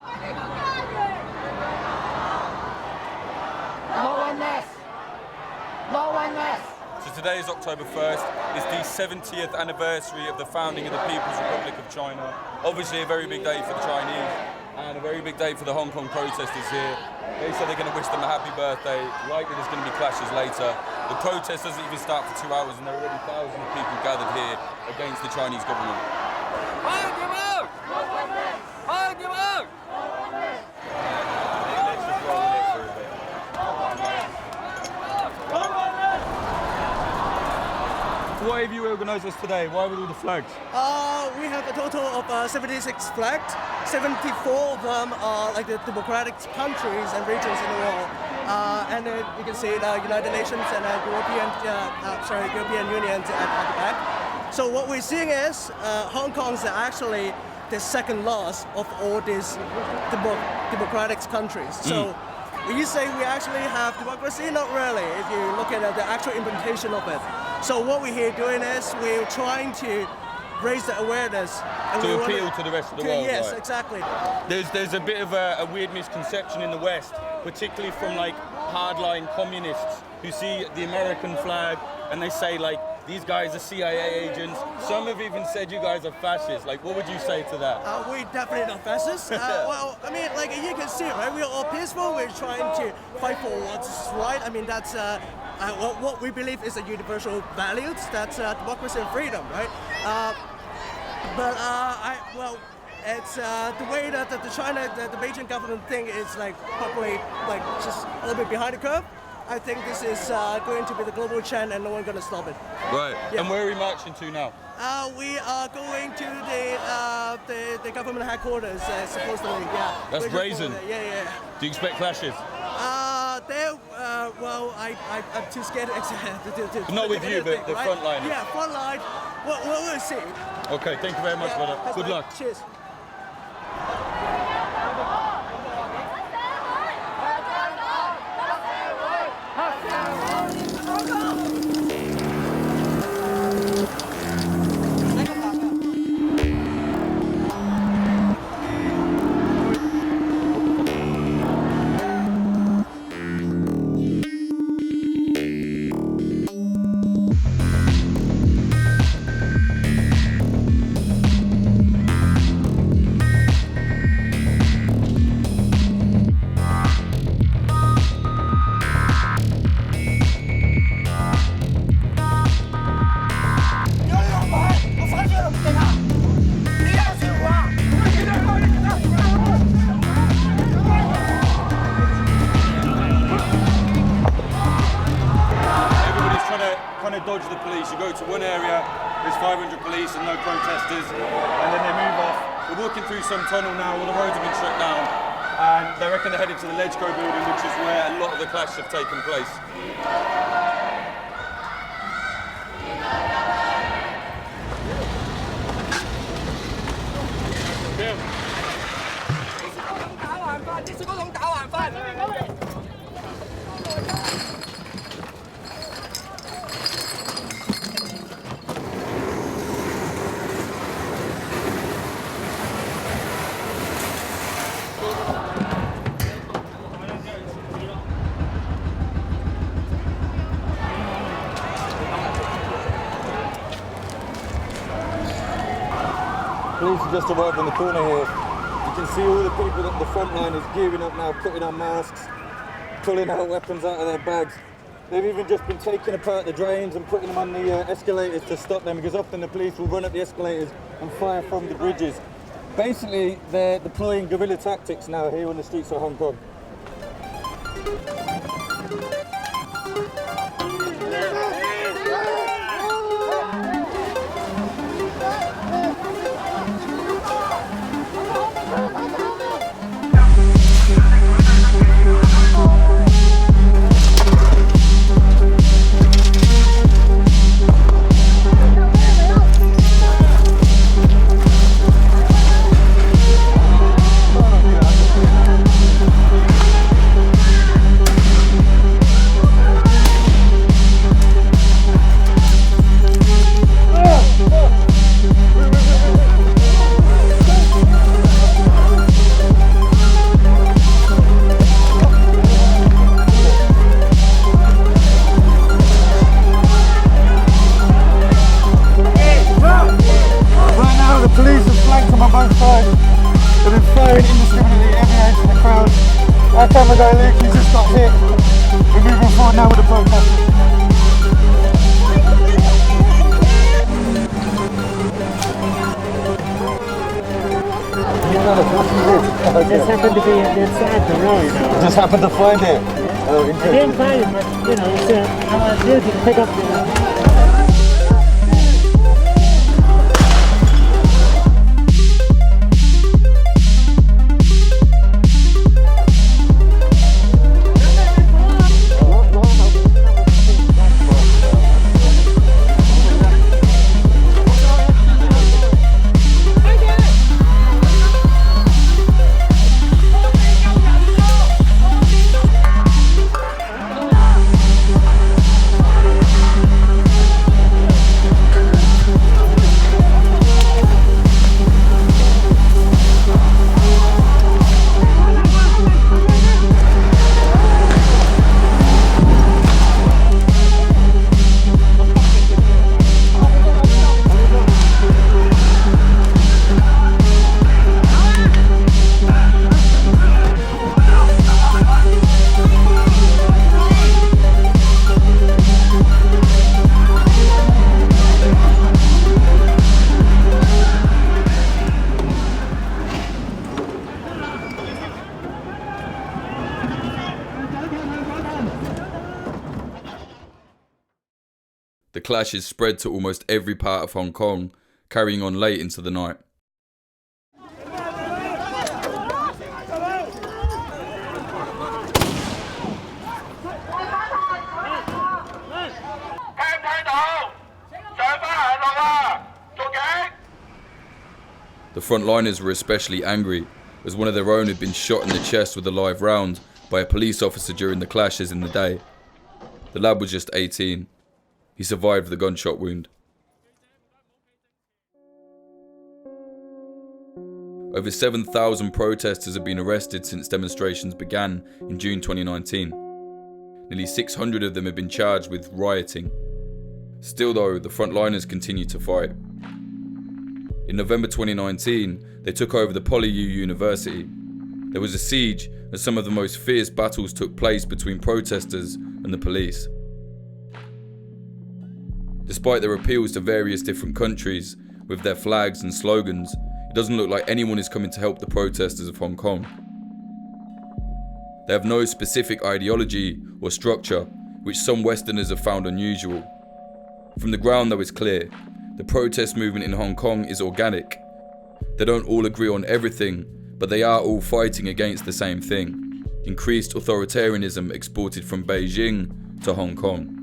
So today is October 1st. It's the 70th anniversary of the founding of the People's Republic of China. Obviously a very big day for the Chinese and a very big day for the Hong Kong protesters here. They said they're going to wish them a happy birthday. Likely there's going to be clashes later. The protest doesn't even start for 2 hours and there are already thousands of people gathered here against the Chinese government. Let's just roll it through a bit. Why have you organised this today? Why with all the flags? We have a total of 76 flags. 74 of them are like the democratic countries and regions in the world. And you can see the United Nations and European Union at the back. So what we're seeing is Hong Kong is actually the second last of all these democratic countries. So when you say we actually have democracy, not really, if you look at the actual implementation of it. So what we're here doing is we're trying to raise the awareness. And to appeal to the rest of the world. Yes, right? Exactly. There's a bit of a weird misconception in the West, particularly from like hardline communists who see the American flag and they say like, these guys are CIA agents. Some have even said you guys are fascists. Like, what would you say to that? We're definitely not fascists. Well, I mean, like you can see, right? We're all peaceful. We're trying to fight for what's right. I mean, that's what we believe is a universal values. That's democracy and freedom, right? It's the way that the Beijing government think is like probably like just a little bit behind the curve. I think this is going to be the global trend and no one's going to stop it. Right. Yeah. And where are we marching to now? We are going to the government headquarters, supposedly, yeah. That's brazen. Yeah. Do you expect clashes? Well, I'm too scared to Not with you, but the right? frontliners. Yeah, frontline. We'll see. Okay, thank you very much, brother. Good luck. Cheers. Dodge the police. You go to one area, there's 500 police and no protesters, and then they move off. We're walking through some tunnel now, all the roads have been shut down, and they reckon they're headed to the Legco building, which is where a lot of the clashes have taken place. Police have just arrived on the corner here. You can see all the people at the frontliners gearing up now, putting on masks, pulling out weapons out of their bags. They've even just been taking apart the drains and putting them on the escalators to stop them, because often the police will run up the escalators and fire from the bridges. Basically, they're deploying guerrilla tactics now here on the streets of Hong Kong. camera guy Luke, he just got hit. We're moving forward now with the protesters. Just happened to be inside the road, you know. Just happened to find it. Oh, I didn't find it, but you know, it's our duty to pick up the. The clashes spread to almost every part of Hong Kong, carrying on late into the night. The Frontliners were especially angry, as one of their own had been shot in the chest with a live round by a police officer during the clashes in the day. The lad was just 18. He survived the gunshot wound. Over 7,000 protesters have been arrested since demonstrations began in June 2019. Nearly 600 of them have been charged with rioting. Still though, the Frontliners continue to fight. In November 2019, they took over the PolyU University. There was a siege as some of the most fierce battles took place between protesters and the police. Despite their appeals to various different countries with their flags and slogans, it doesn't look like anyone is coming to help the protesters of Hong Kong. They have no specific ideology or structure, which some Westerners have found unusual. From the ground though, it's clear, the protest movement in Hong Kong is organic. They don't all agree on everything, but they are all fighting against the same thing: increased authoritarianism exported from Beijing to Hong Kong.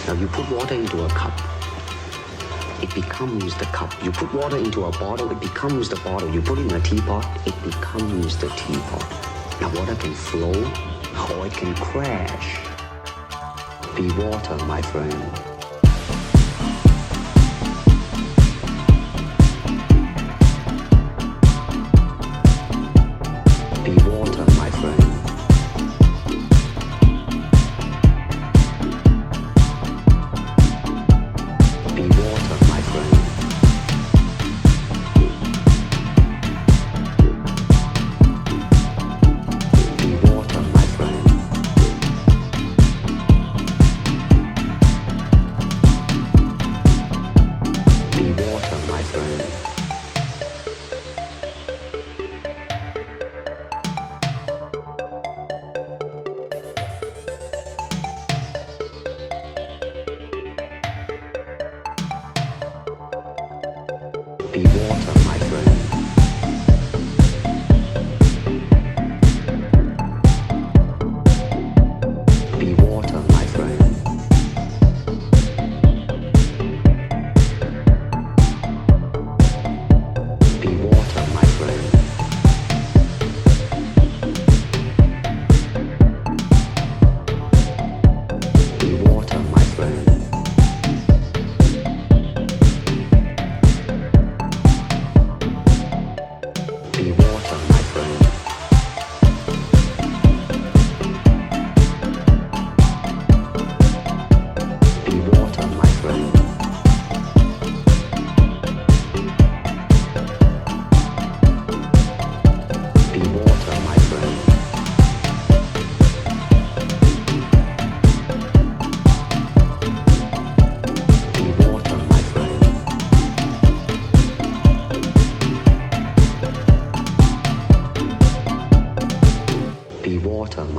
Now you put water into a cup, it becomes the cup. You put water into a bottle, it becomes the bottle. You put it in a teapot, it becomes the teapot. Now water can flow or it can crash. Be water, my friend. Be water, my friend. Be water, my friend. Be water, my friend. Be water, my friend. Be water, my friend. Be water, my friend. Be water, my friend. Be water, my friend.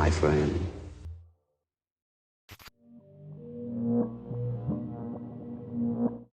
my friend.